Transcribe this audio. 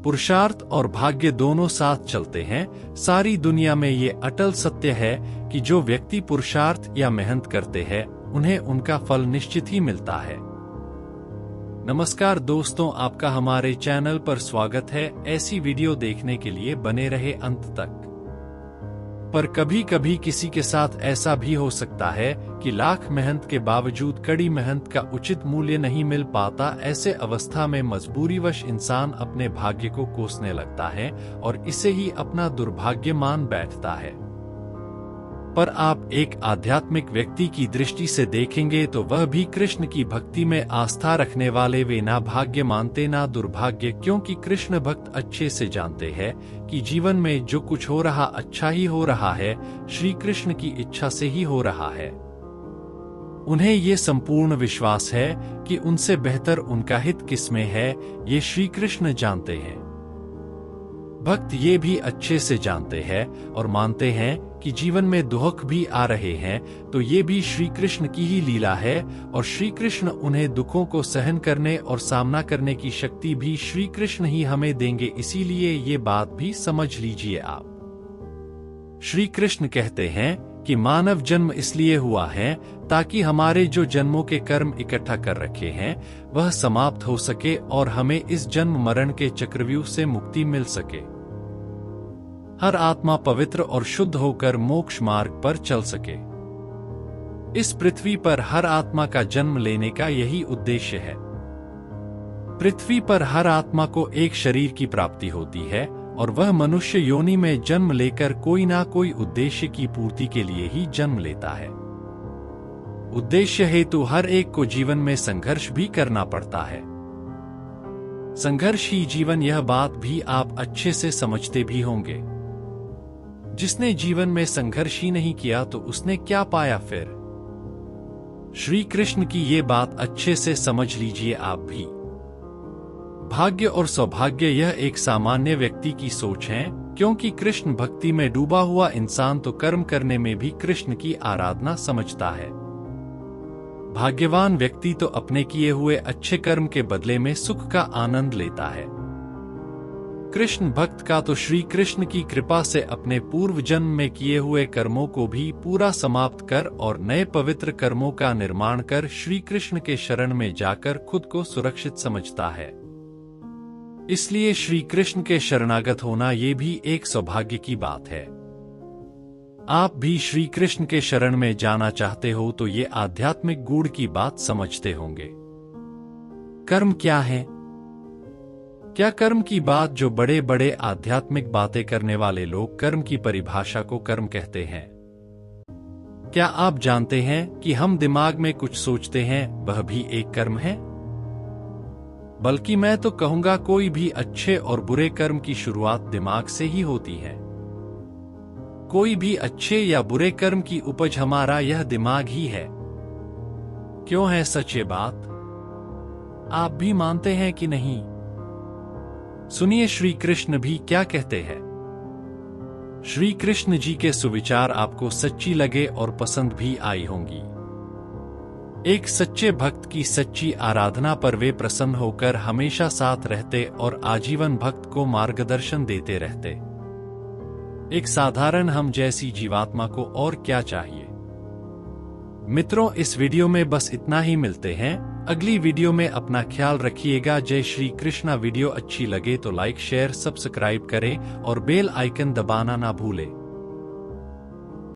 पुरुषार्थ और भाग्य दोनों साथ चलते हैं। सारी दुनिया में ये अटल सत्य है कि जो व्यक्ति पुरुषार्थ या मेहनत करते हैं उन्हें उनका फल निश्चित ही मिलता है। नमस्कार दोस्तों, आपका हमारे चैनल पर स्वागत है। ऐसी वीडियो देखने के लिए बने रहे अंत तक। पर कभी कभी किसी के साथ ऐसा भी हो सकता है कि लाख मेहनत के बावजूद कड़ी मेहनत का उचित मूल्य नहीं मिल पाता। ऐसे अवस्था में मजबूरीवश इंसान अपने भाग्य को कोसने लगता है और इसे ही अपना दुर्भाग्य मान बैठता है। पर आप एक आध्यात्मिक व्यक्ति की दृष्टि से देखेंगे तो वह भी कृष्ण की भक्ति में आस्था रखने वाले वे ना भाग्य मानते ना दुर्भाग्य, क्योंकि कृष्ण भक्त अच्छे से जानते हैं कि जीवन में जो कुछ हो रहा अच्छा ही हो रहा है, श्री कृष्ण की इच्छा से ही हो रहा है। उन्हें ये संपूर्ण विश्वास है कि उनसे बेहतर उनका हित किसमें है, ये श्री कृष्ण जानते हैं। भक्त ये भी अच्छे से जानते हैं और मानते हैं कि जीवन में दुख भी आ रहे हैं तो ये भी श्री कृष्ण की ही लीला है और श्री कृष्ण उन्हें दुखों को सहन करने और सामना करने की शक्ति भी श्री कृष्ण ही हमें देंगे। इसीलिए ये बात भी समझ लीजिए आप। श्री कृष्ण कहते हैं कि मानव जन्म इसलिए हुआ है ताकि हमारे जो जन्मों के कर्म इकट्ठा कर रखे हैं वह समाप्त हो सके और हमें इस जन्म मरण के चक्रव्यूह से मुक्ति मिल सके। हर आत्मा पवित्र और शुद्ध होकर मोक्ष मार्ग पर चल सके। इस पृथ्वी पर हर आत्मा का जन्म लेने का यही उद्देश्य है। पृथ्वी पर हर आत्मा को एक शरीर की प्राप्ति होती है और वह मनुष्य योनि में जन्म लेकर कोई ना कोई उद्देश्य की पूर्ति के लिए ही जन्म लेता है। उद्देश्य हेतु हर एक को जीवन में संघर्ष भी करना पड़ता है। संघर्ष ही जीवन, यह बात भी आप अच्छे से समझते भी होंगे। जिसने जीवन में संघर्ष ही नहीं किया तो उसने क्या पाया फिर? श्री कृष्ण की ये बात अच्छे से समझ लीजिए आप भी। भाग्य और सौभाग्य यह एक सामान्य व्यक्ति की सोच है, क्योंकि कृष्ण भक्ति में डूबा हुआ इंसान तो कर्म करने में भी कृष्ण की आराधना समझता है। भाग्यवान व्यक्ति तो अपने किए हुए अच्छे कर्म के बदले में सुख का आनंद लेता है। कृष्ण भक्त का तो श्री कृष्ण की कृपा से अपने पूर्व जन्म में किए हुए कर्मों को भी पूरा समाप्त कर और नए पवित्र कर्मों का निर्माण कर श्री कृष्ण के शरण में जाकर खुद को सुरक्षित समझता है। इसलिए श्री कृष्ण के शरणागत होना ये भी एक सौभाग्य की बात है। आप भी श्री कृष्ण के शरण में जाना चाहते हो तो ये आध्यात्मिक गूढ़ की बात समझते होंगे। कर्म क्या है? क्या कर्म की बात जो बड़े बड़े आध्यात्मिक बातें करने वाले लोग कर्म की परिभाषा को कर्म कहते हैं। क्या आप जानते हैं कि हम दिमाग में कुछ सोचते हैं वह भी एक कर्म है? बल्कि मैं तो कहूंगा कोई भी अच्छे और बुरे कर्म की शुरुआत दिमाग से ही होती है। कोई भी अच्छे या बुरे कर्म की उपज हमारा यह दिमाग ही है। क्यों है सच ये बात? आप भी मानते हैं कि नहीं? सुनिए श्री कृष्ण भी क्या कहते हैं। श्री कृष्ण जी के सुविचार आपको सच्ची लगे और पसंद भी आई होंगी। एक सच्चे भक्त की सच्ची आराधना पर वे प्रसन्न होकर हमेशा साथ रहते और आजीवन भक्त को मार्गदर्शन देते रहते। एक साधारण हम जैसी जीवात्मा को और क्या चाहिए। मित्रों, इस वीडियो में बस इतना ही। मिलते हैं अगली वीडियो में। अपना ख्याल रखिएगा। जय श्री कृष्णा। वीडियो अच्छी लगे तो लाइक शेयर सब्सक्राइब करें और बेल आइकन दबाना ना भूलें।